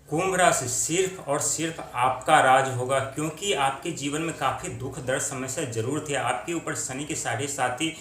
कुंभ राशि सिर्फ और सिर्फ आपका राज होगा, क्योंकि आपके जीवन में काफ़ी दुख दर्द समस्या जरूर थे। आपके ऊपर शनि के साढ़े साथी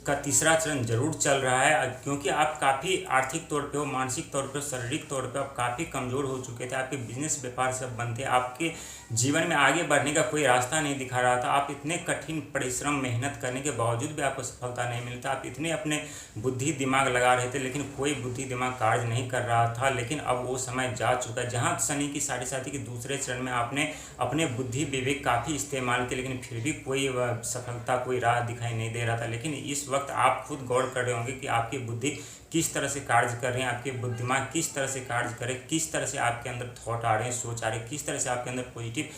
का तीसरा चरण जरूर चल रहा है, क्योंकि आप काफ़ी आर्थिक तौर पे हो, मानसिक तौर पे, शारीरिक तौर पे आप काफ़ी कमज़ोर हो चुके थे। आपके बिजनेस व्यापार सब बंद थे। आपके जीवन में आगे बढ़ने का कोई रास्ता नहीं दिखा रहा था। आप इतने कठिन परिश्रम मेहनत करने के बावजूद भी आपको सफलता नहीं मिलता। आप इतने अपने बुद्धि दिमाग लगा रहे थे, लेकिन कोई बुद्धि दिमाग कार्य नहीं कर रहा था। लेकिन अब वो समय जा चुका है जहाँ शनि की साढ़े साथी के दूसरे चरण में आपने अपने बुद्धि विवेक काफ़ी इस्तेमाल किए, लेकिन फिर भी कोई सफलता, कोई राह दिखाई नहीं दे रहा था। लेकिन इस वक्त आप खुद गौर कर रहे होंगे कि आपकी बुद्धि किस तरह से कार्य कर रहे हैं, आपके दिमाग किस तरह से कार्य करे, किस तरह से आपके अंदर थॉट आ रहे हैं, सोच आ रहे हैं, किस तरह से आपके अंदर पॉजिटिव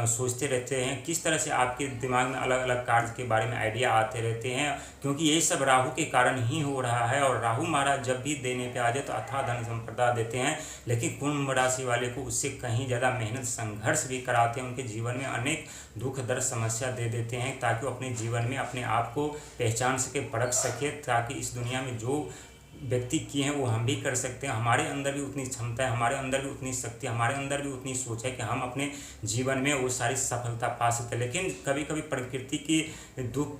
सोचते रहते हैं, किस तरह से आपके दिमाग में अलग अलग कार्य के बारे में आइडिया आते रहते हैं। क्योंकि ये सब राहु के कारण ही हो रहा है। और राहु महाराज जब भी देने पे आ जाए तो अथाह धन संपदा देते हैं, लेकिन कुंभ राशि वाले को उससे कहीं ज़्यादा मेहनत संघर्ष भी कराते हैं। उनके जीवन में अनेक दुख दर्द समस्या दे देते हैं, ताकि वो अपने जीवन में अपने आप को पहचान सके, परख सके, ताकि इस दुनिया में जो व्यक्ति किए हैं वो हम भी कर सकते हैं। हमारे अंदर भी उतनी क्षमता है, हमारे अंदर भी उतनी शक्ति, हमारे अंदर भी उतनी सोच है कि हम अपने जीवन में वो सारी सफलता पा सकते हैं। लेकिन कभी कभी प्रकृति की दुख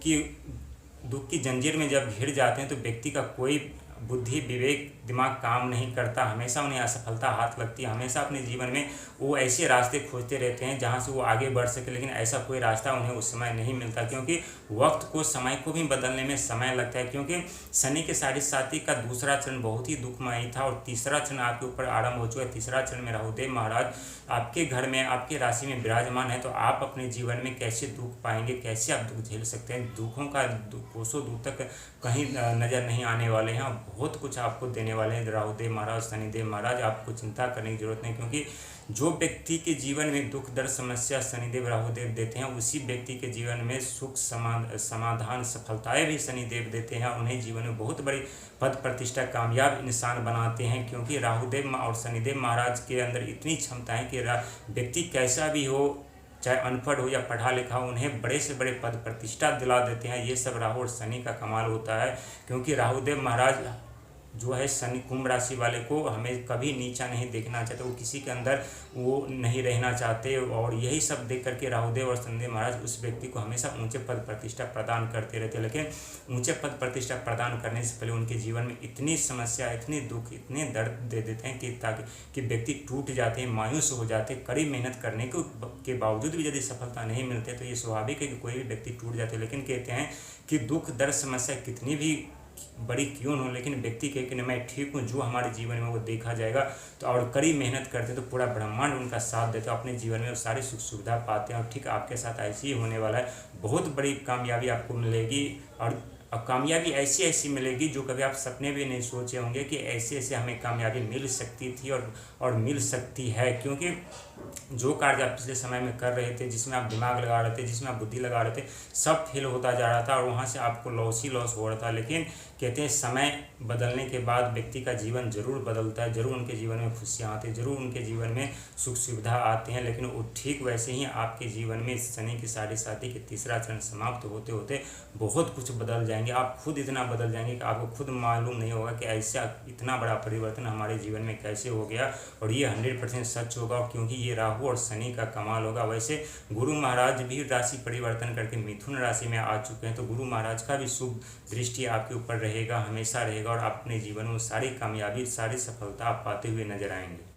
की जंजीर में जब घिर जाते हैं तो व्यक्ति का कोई बुद्धि विवेक दिमाग काम नहीं करता। हमेशा उन्हें असफलता हाथ लगती है। हमेशा अपने जीवन में वो ऐसे रास्ते खोजते रहते हैं जहाँ से वो आगे बढ़ सके, लेकिन ऐसा कोई रास्ता उन्हें उस समय नहीं मिलता, क्योंकि वक्त को, समय को भी बदलने में समय लगता है। क्योंकि शनि के साढ़े साथी का दूसरा चरण बहुत ही दुखमयी था और तीसरा चरण आपके ऊपर आरंभ हो चुका है। तीसरा चरण में राहुदेव महाराज आपके घर में, आपके राशि में विराजमान है। तो आप अपने जीवन में कैसे दुख पाएंगे, कैसे आप दुख झेल सकते हैं। दुखों का कोसों दूर तक कहीं नज़र नहीं आने वाले हैं। बहुत कुछ आपको देने वाले हैं राहुदेव महाराज, शनिदेव महाराज। आपको चिंता करने की जरूरत नहीं, क्योंकि जो व्यक्ति के जीवन में दुख दर्द समस्या शनिदेव राहुदेव देते हैं, उसी व्यक्ति के जीवन में सुख समाधान सफलताएं भी शनिदेव देते हैं। उन्हें जीवन में बहुत बड़ी पद प्रतिष्ठा, कामयाब इंसान बनाते हैं, क्योंकि राहुदेव और शनिदेव महाराज के अंदर इतनी क्षमता है कि व्यक्ति कैसा भी हो, चाहे अनपढ़ हो या पढ़ा लिखा हो, उन्हें बड़े से बड़े पद प्रतिष्ठा दिला देते हैं। ये सब राहु और शनि का कमाल होता है, क्योंकि राहुदेव महाराज जो है शनि कुंभ राशि वाले को हमें कभी नीचा नहीं देखना चाहते। वो किसी के अंदर वो नहीं रहना चाहते, और यही सब देख करके राहुदेव और शनिदेव महाराज उस व्यक्ति को हमेशा ऊंचे पद प्रतिष्ठा प्रदान करते रहते हैं। लेकिन ऊंचे पद प्रतिष्ठा प्रदान करने से पहले उनके जीवन में इतनी समस्या, इतने दुख, इतने दर्द दे देते हैं कि ताकि व्यक्ति टूट जाते हैं, मायूस हो जाते हैं। कड़ी मेहनत करने के बावजूद भी यदि सफलता नहीं मिलती तो ये स्वाभाविक है कि कोई भी व्यक्ति टूट जाते हैं। लेकिन कहते हैं कि दुख दर्द समस्या कितनी भी बड़ी क्यों न हो, लेकिन व्यक्ति कहे कि मैं ठीक हूँ, जो हमारे जीवन में वो देखा जाएगा। तो और कड़ी मेहनत करते तो पूरा ब्रह्मांड उनका साथ देते, अपने जीवन में वो सारी सुख सुविधा पाते हैं। और ठीक आपके साथ ऐसे ही होने वाला है। बहुत बड़ी कामयाबी आपको मिलेगी, और कामयाबी ऐसी ऐसी मिलेगी जो कभी आप सपने भी नहीं सोचे होंगे कि ऐसे ऐसे हमें कामयाबी मिल सकती थी और मिल सकती है। क्योंकि जो कार्य आप पिछले समय में कर रहे थे, जिसमें आप दिमाग लगा रहे थे, जिसमें आप बुद्धि लगा रहे थे, सब फेल होता जा रहा था और वहाँ से आपको लॉस ही लॉस हो रहा था। लेकिन कहते हैं समय बदलने के बाद व्यक्ति का जीवन जरूर बदलता है, जरूर उनके जीवन में खुशियाँ आती हैं, जरूर उनके जीवन में सुख सुविधा आते हैं। लेकिन वो ठीक वैसे ही आपके जीवन में शनि की साढ़े साथी के तीसरा चरण समाप्त होते होते बहुत कुछ बदल जाएंगे। आप खुद इतना बदल जाएंगे कि आपको खुद मालूम नहीं होगा कि ऐसा इतना बड़ा परिवर्तन हमारे जीवन में कैसे हो गया। और ये 100% सच होगा, क्योंकि ये राहु और शनि का कमाल होगा। वैसे गुरु महाराज भी राशि परिवर्तन करके मिथुन राशि में आ चुके हैं, तो गुरु महाराज का भी शुभ दृष्टि आपके ऊपर रहेगा, हमेशा रहेगा, और आप अपने जीवन में सारी कामयाबी, सारी सफलता आप पाते हुए नजर आएंगे।